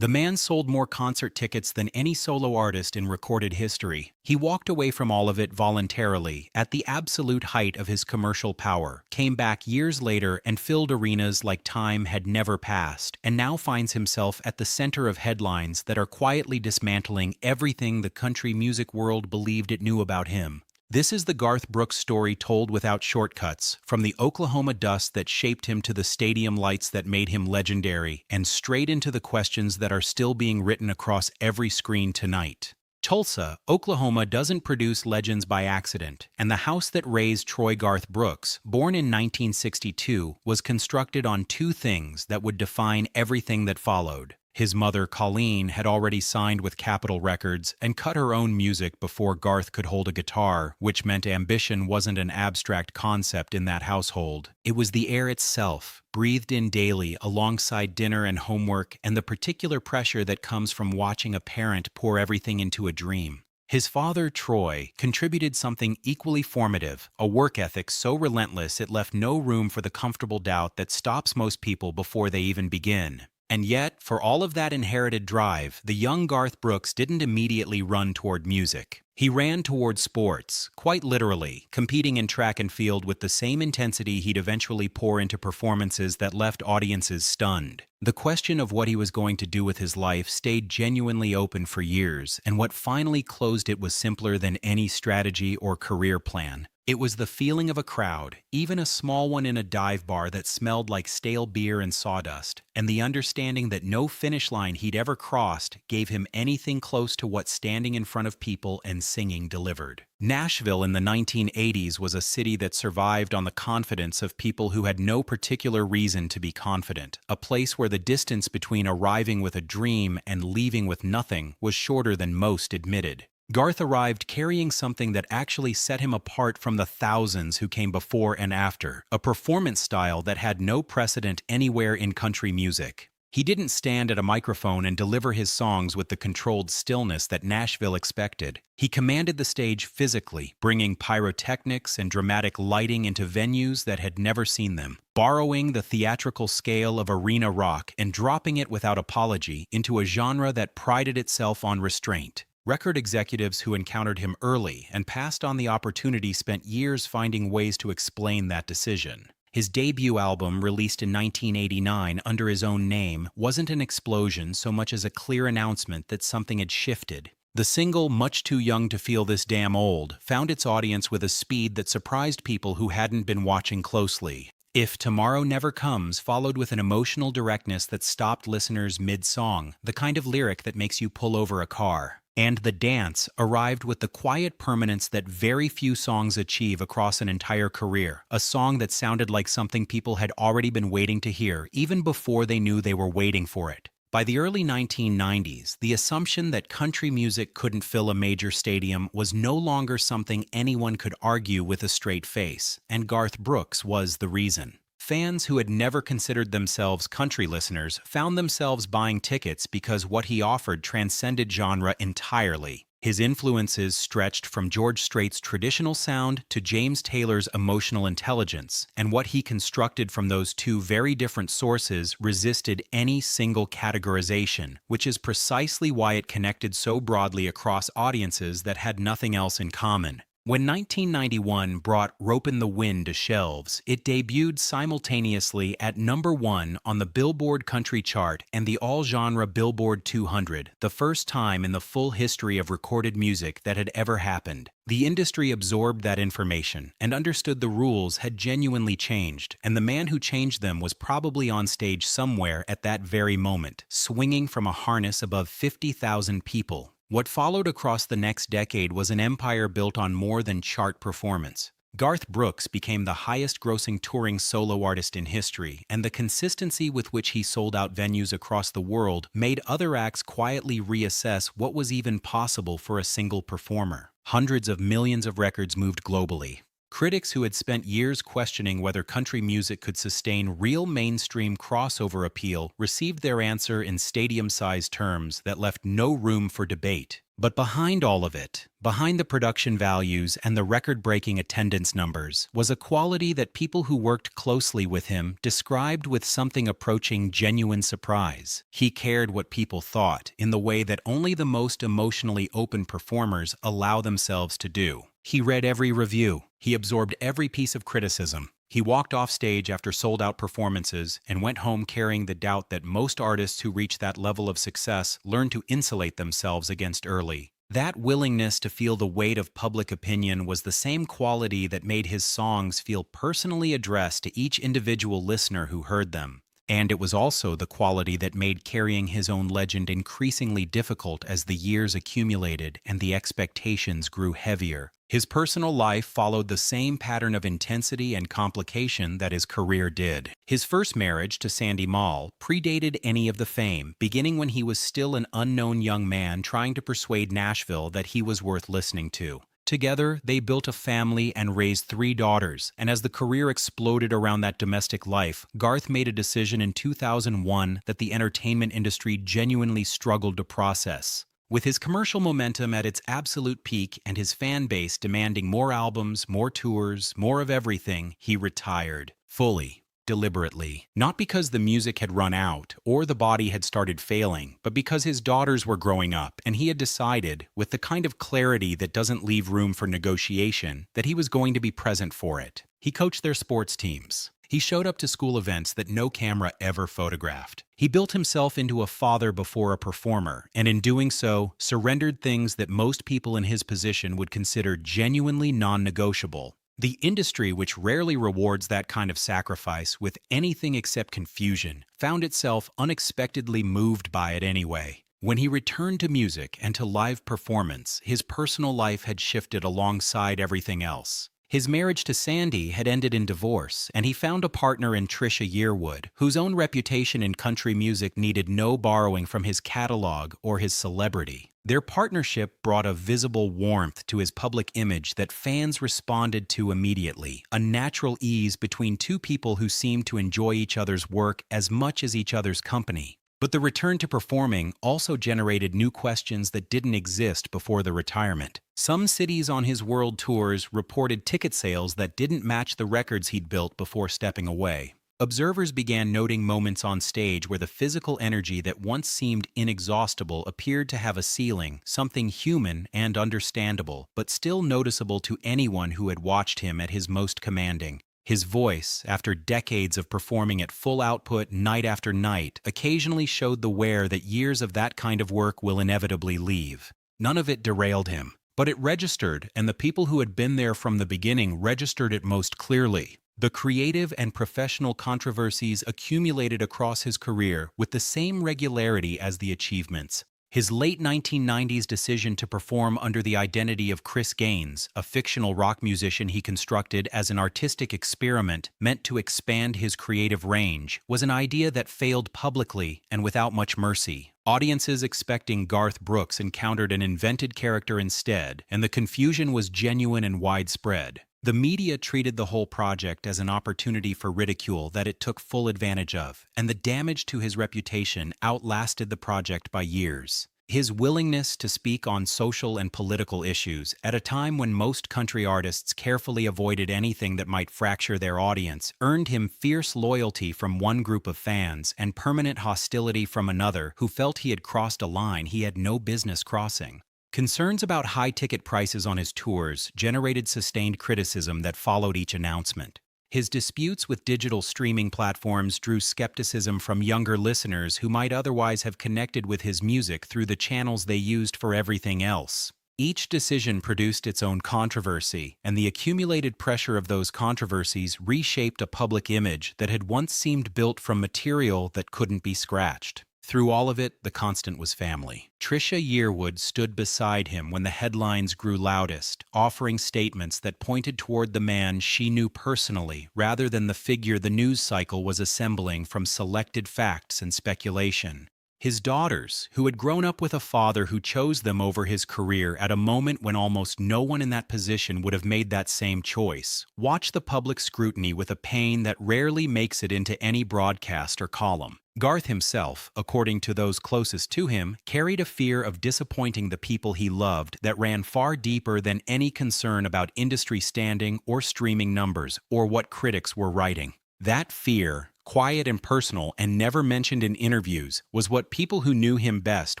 The man sold more concert tickets than any solo artist in recorded history. He walked away from all of it voluntarily, at the absolute height of his commercial power, came back years later and filled arenas like time had never passed, and now finds himself at the center of headlines that are quietly dismantling everything the country music world believed it knew about him. This is the Garth Brooks story told without shortcuts, from the Oklahoma dust that shaped him to the stadium lights that made him legendary, and straight into the questions that are still being written across every screen tonight. Tulsa, Oklahoma doesn't produce legends by accident, and the house that raised Troy Garth Brooks, born in 1962, was constructed on two things that would define everything that followed. His mother, Colleen, had already signed with Capitol Records and cut her own music before Garth could hold a guitar, which meant ambition wasn't an abstract concept in that household. It was the air itself, breathed in daily alongside dinner and homework, and the particular pressure that comes from watching a parent pour everything into a dream. His father, Troy, contributed something equally formative, a work ethic so relentless it left no room for the comfortable doubt that stops most people before they even begin. And yet, for all of that inherited drive, the young Garth Brooks didn't immediately run toward music. He ran toward sports, quite literally, competing in track and field with the same intensity he'd eventually pour into performances that left audiences stunned. The question of what he was going to do with his life stayed genuinely open for years, and what finally closed it was simpler than any strategy or career plan. It was the feeling of a crowd, even a small one in a dive bar that smelled like stale beer and sawdust, and the understanding that no finish line he'd ever crossed gave him anything close to what standing in front of people and singing delivered. Nashville in the 1980s was a city that survived on the confidence of people who had no particular reason to be confident, a place where the distance between arriving with a dream and leaving with nothing was shorter than most admitted. Garth arrived carrying something that actually set him apart from the thousands who came before and after, a performance style that had no precedent anywhere in country music. He didn't stand at a microphone and deliver his songs with the controlled stillness that Nashville expected. He commanded the stage physically, bringing pyrotechnics and dramatic lighting into venues that had never seen them, borrowing the theatrical scale of arena rock and dropping it without apology into a genre that prided itself on restraint. Record executives who encountered him early and passed on the opportunity spent years finding ways to explain that decision. His debut album, released in 1989 under his own name, wasn't an explosion so much as a clear announcement that something had shifted. The single, Much Too Young to Feel This Damn Old, found its audience with a speed that surprised people who hadn't been watching closely. If Tomorrow Never Comes followed with an emotional directness that stopped listeners mid-song, the kind of lyric that makes you pull over a car. And The Dance arrived with the quiet permanence that very few songs achieve across an entire career, a song that sounded like something people had already been waiting to hear, even before they knew they were waiting for it. By the early 1990s, the assumption that country music couldn't fill a major stadium was no longer something anyone could argue with a straight face, and Garth Brooks was the reason. Fans who had never considered themselves country listeners found themselves buying tickets because what he offered transcended genre entirely. His influences stretched from George Strait's traditional sound to James Taylor's emotional intelligence, and what he constructed from those two very different sources resisted any single categorization, which is precisely why it connected so broadly across audiences that had nothing else in common. When 1991 brought Ropin' the Wind to shelves, it debuted simultaneously at #1 on the Billboard Country Chart and the all-genre Billboard 200, the first time in the full history of recorded music that had ever happened. The industry absorbed that information and understood the rules had genuinely changed, and the man who changed them was probably on stage somewhere at that very moment, swinging from a harness above 50,000 people. What followed across the next decade was an empire built on more than chart performance. Garth Brooks became the highest-grossing touring solo artist in history, and the consistency with which he sold out venues across the world made other acts quietly reassess what was even possible for a single performer. Hundreds of millions of records moved globally. Critics who had spent years questioning whether country music could sustain real mainstream crossover appeal received their answer in stadium-sized terms that left no room for debate. But behind all of it, behind the production values and the record-breaking attendance numbers, was a quality that people who worked closely with him described with something approaching genuine surprise. He cared what people thought in the way that only the most emotionally open performers allow themselves to do. He read every review. He absorbed every piece of criticism. He walked off stage after sold-out performances and went home carrying the doubt that most artists who reach that level of success learn to insulate themselves against early. That willingness to feel the weight of public opinion was the same quality that made his songs feel personally addressed to each individual listener who heard them. And it was also the quality that made carrying his own legend increasingly difficult as the years accumulated and the expectations grew heavier. His personal life followed the same pattern of intensity and complication that his career did. His first marriage to Sandy Mall predated any of the fame, beginning when he was still an unknown young man trying to persuade Nashville that he was worth listening to. Together, they built a family and raised 3 daughters, and as the career exploded around that domestic life, Garth made a decision in 2001 that the entertainment industry genuinely struggled to process. With his commercial momentum at its absolute peak and his fan base demanding more albums, more tours, more of everything, he retired. Fully. Deliberately. Not because the music had run out or the body had started failing, but because his daughters were growing up and he had decided, with the kind of clarity that doesn't leave room for negotiation, that he was going to be present for it. He coached their sports teams. He showed up to school events that no camera ever photographed. He built himself into a father before a performer, and in doing so, surrendered things that most people in his position would consider genuinely non-negotiable. The industry, which rarely rewards that kind of sacrifice with anything except confusion, found itself unexpectedly moved by it anyway. When he returned to music and to live performance, his personal life had shifted alongside everything else. His marriage to Sandy had ended in divorce, and he found a partner in Trisha Yearwood, whose own reputation in country music needed no borrowing from his catalog or his celebrity. Their partnership brought a visible warmth to his public image that fans responded to immediately, a natural ease between two people who seemed to enjoy each other's work as much as each other's company. But the return to performing also generated new questions that didn't exist before the retirement. Some cities on his world tours reported ticket sales that didn't match the records he'd built before stepping away. Observers began noting moments on stage where the physical energy that once seemed inexhaustible appeared to have a ceiling, something human and understandable, but still noticeable to anyone who had watched him at his most commanding. His voice, after decades of performing at full output night after night, occasionally showed the wear that years of that kind of work will inevitably leave. None of it derailed him, but it registered, and the people who had been there from the beginning registered it most clearly. The creative and professional controversies accumulated across his career with the same regularity as the achievements. His late 1990s decision to perform under the identity of Chris Gaines, a fictional rock musician he constructed as an artistic experiment meant to expand his creative range, was an idea that failed publicly and without much mercy. Audiences expecting Garth Brooks encountered an invented character instead, and the confusion was genuine and widespread. The media treated the whole project as an opportunity for ridicule that it took full advantage of, and the damage to his reputation outlasted the project by years. His willingness to speak on social and political issues at a time when most country artists carefully avoided anything that might fracture their audience earned him fierce loyalty from one group of fans and permanent hostility from another who felt he had crossed a line he had no business crossing. Concerns about high ticket prices on his tours generated sustained criticism that followed each announcement. His disputes with digital streaming platforms drew skepticism from younger listeners who might otherwise have connected with his music through the channels they used for everything else. Each decision produced its own controversy, and the accumulated pressure of those controversies reshaped a public image that had once seemed built from material that couldn't be scratched. Through all of it, the constant was family. Trisha Yearwood stood beside him when the headlines grew loudest, offering statements that pointed toward the man she knew personally rather than the figure the news cycle was assembling from selected facts and speculation. His daughters, who had grown up with a father who chose them over his career at a moment when almost no one in that position would have made that same choice, watched the public scrutiny with a pain that rarely makes it into any broadcast or column. Garth himself, according to those closest to him, carried a fear of disappointing the people he loved that ran far deeper than any concern about industry standing or streaming numbers or what critics were writing. That fear, quiet and personal and never mentioned in interviews, was what people who knew him best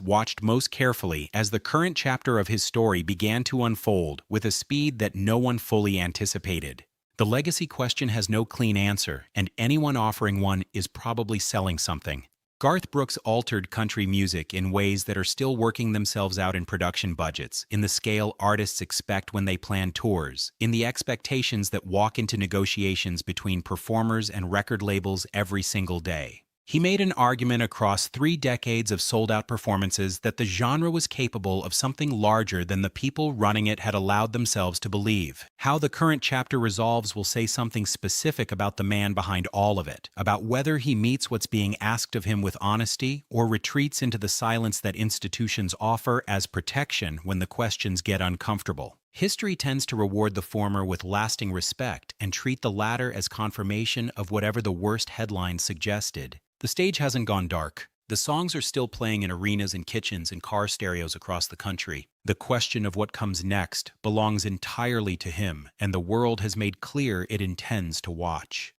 watched most carefully as the current chapter of his story began to unfold with a speed that no one fully anticipated. The legacy question has no clean answer, and anyone offering one is probably selling something. Garth Brooks altered country music in ways that are still working themselves out in production budgets, in the scale artists expect when they plan tours, in the expectations that walk into negotiations between performers and record labels every single day. He made an argument across 3 decades of sold-out performances that the genre was capable of something larger than the people running it had allowed themselves to believe. How the current chapter resolves will say something specific about the man behind all of it, about whether he meets what's being asked of him with honesty or retreats into the silence that institutions offer as protection when the questions get uncomfortable. History tends to reward the former with lasting respect and treat the latter as confirmation of whatever the worst headlines suggested. The stage hasn't gone dark. The songs are still playing in arenas and kitchens and car stereos across the country. The question of what comes next belongs entirely to him, and the world has made clear it intends to watch.